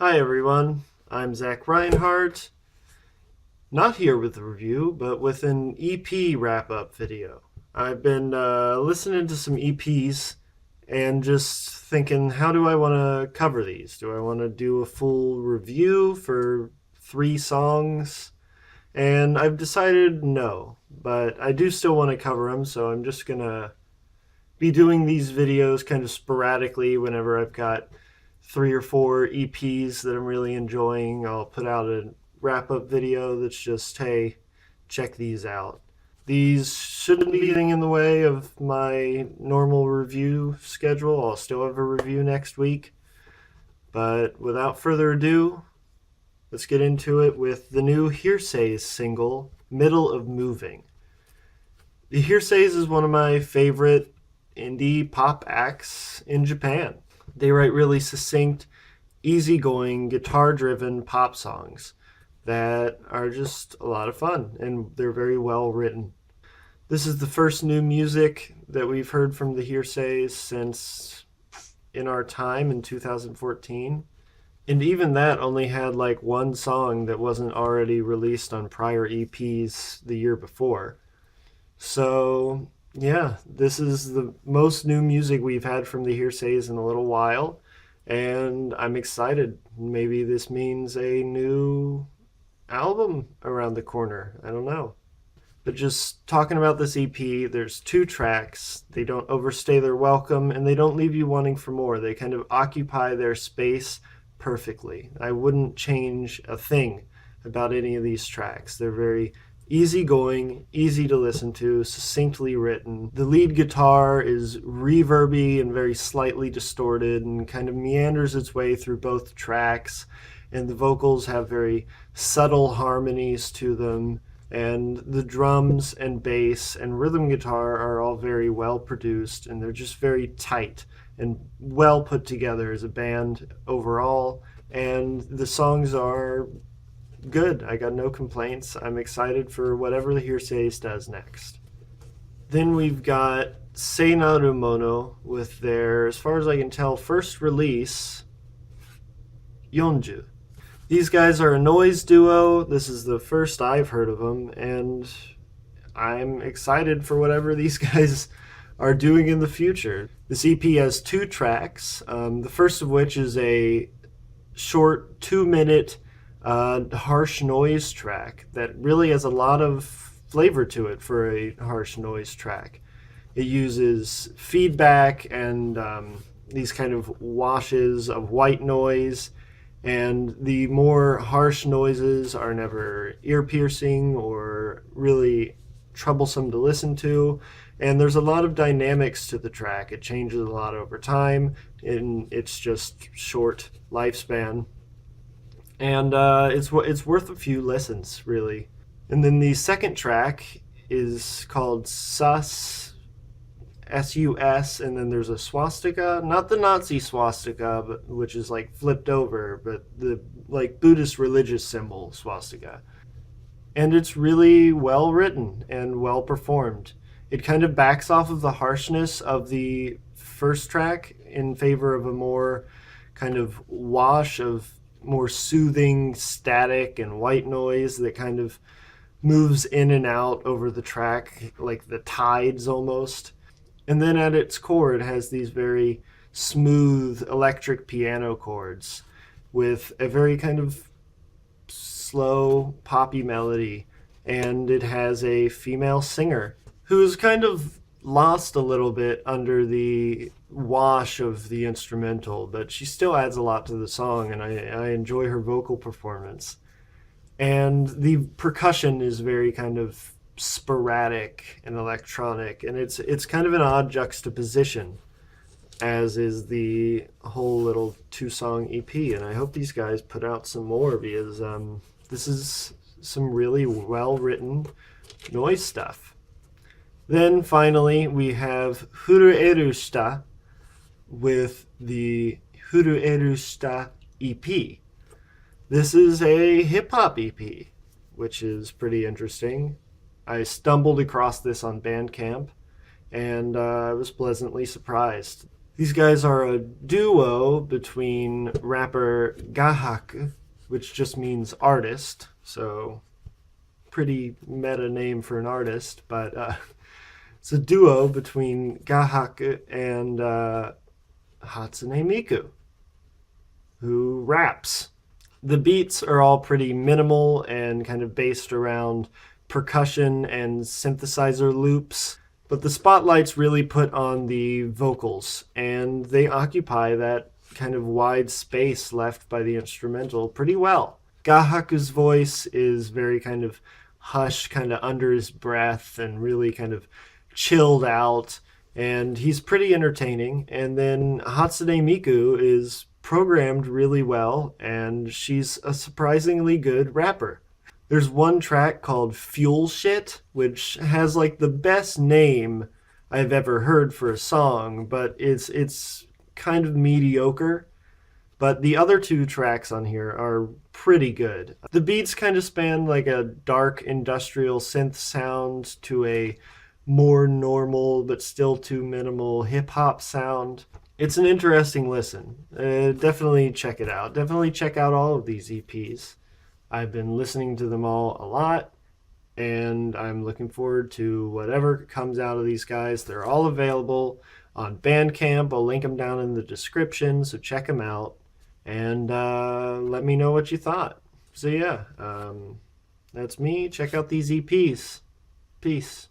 Hi everyone, I'm Zach Reinhardt, not here with a review, but with an EP wrap-up video. I've been listening to some EPs and just thinking, how do I want to cover these? Do I want to do a full review for 3 songs? And I've decided no, but I do still want to cover them, so I'm just gonna be doing these videos kind of sporadically whenever I've got 3 or 4 EPs that I'm really enjoying. I'll put out a wrap up video that's just, hey, check these out. These shouldn't be getting in the way of my normal review schedule. I'll still have a review next week. But without further ado, let's get into it with the new Hearsays single, Middle of Moving. The Hearsays is one of my favorite indie pop acts in Japan. They write really succinct, easygoing, guitar-driven pop songs that are just a lot of fun, and they're very well written. This is the first new music that we've heard from the Hearsays since In Our Time in 2014. And even that only had like 1 song that wasn't already released on prior EPs the year before. So yeah, this is the most new music we've had from the Hearsays in a little while, and I'm excited. Maybe this means a new album around the corner. I don't know. But just talking about this EP, there's 2 tracks. They don't overstay their welcome, and they don't leave you wanting for more. They kind of occupy their space perfectly. I wouldn't change a thing about any of these tracks. They're very easygoing, easy to listen to, succinctly written. The lead guitar is reverby and very slightly distorted and kind of meanders its way through both tracks. And the vocals have very subtle harmonies to them. And the drums and bass and rhythm guitar are all very well produced, and they're just very tight and well put together as a band overall. And the songs are good. I got no complaints. I'm excited for whatever the Hearsays does next. Then we've got Seinaru Mono with their, as far as I can tell, first release, Yonju. These guys are a noise duo. This is the first I've heard of them, and I'm excited for whatever these guys are doing in the future. This EP has 2 tracks, the first of which is a short 2-minute harsh noise track that really has a lot of flavor to it for a harsh noise track. It uses feedback and these kind of washes of white noise, and the more harsh noises are never ear-piercing or really troublesome to listen to. And there's a lot of dynamics to the track. It changes a lot over time in its just short lifespan. And it's worth a few listens, really. And then the second track is called Sus, S-U-S, and then there's a swastika, not the Nazi swastika, but which is like flipped over, but the like Buddhist religious symbol swastika. And it's really well written and well performed. It kind of backs off of the harshness of the first track in favor of a more kind of wash of more soothing static and white noise that kind of moves in and out over the track like the tides almost. And then at its core, it has these very smooth electric piano chords with a very kind of slow poppy melody. And it has a female singer who's kind of lost a little bit under the wash of the instrumental, but she still adds a lot to the song, and I enjoy her vocal performance. And the percussion is very kind of sporadic and electronic, and it's kind of an odd juxtaposition, as is the whole little 2-song EP. And I hope these guys put out some more, because this is some really well-written noise stuff. Then finally we have Furuerushita with the Furuerushita EP. This is a hip-hop EP, which is pretty interesting. I stumbled across this on Bandcamp, and I was pleasantly surprised. These guys are a duo between rapper Gahak, which just means artist, so pretty meta name for an artist, but it's a duo between Gahak and Hatsune Miku, who raps. The beats are all pretty minimal and kind of based around percussion and synthesizer loops, but the spotlight's really put on the vocals, and they occupy that kind of wide space left by the instrumental pretty well. Gahaku's voice is very kind of hushed, kind of under his breath, and really kind of chilled out, and he's pretty entertaining. And then Hatsune Miku is programmed really well, and she's a surprisingly good rapper. There's one track called Fuel Shit, which has like the best name I've ever heard for a song, but it's kind of mediocre. But the other two tracks on here are pretty good. The beats kind of span like a dark industrial synth sound to a more normal but still too minimal hip hop sound. It's an interesting listen. Definitely check it out. Definitely check out all of these EPs. I've been listening to them all a lot, and I'm looking forward to whatever comes out of these guys. They're all available on Bandcamp. I'll link them down in the description, so check them out and let me know what you thought. So, yeah, that's me. Check out these EPs. Peace.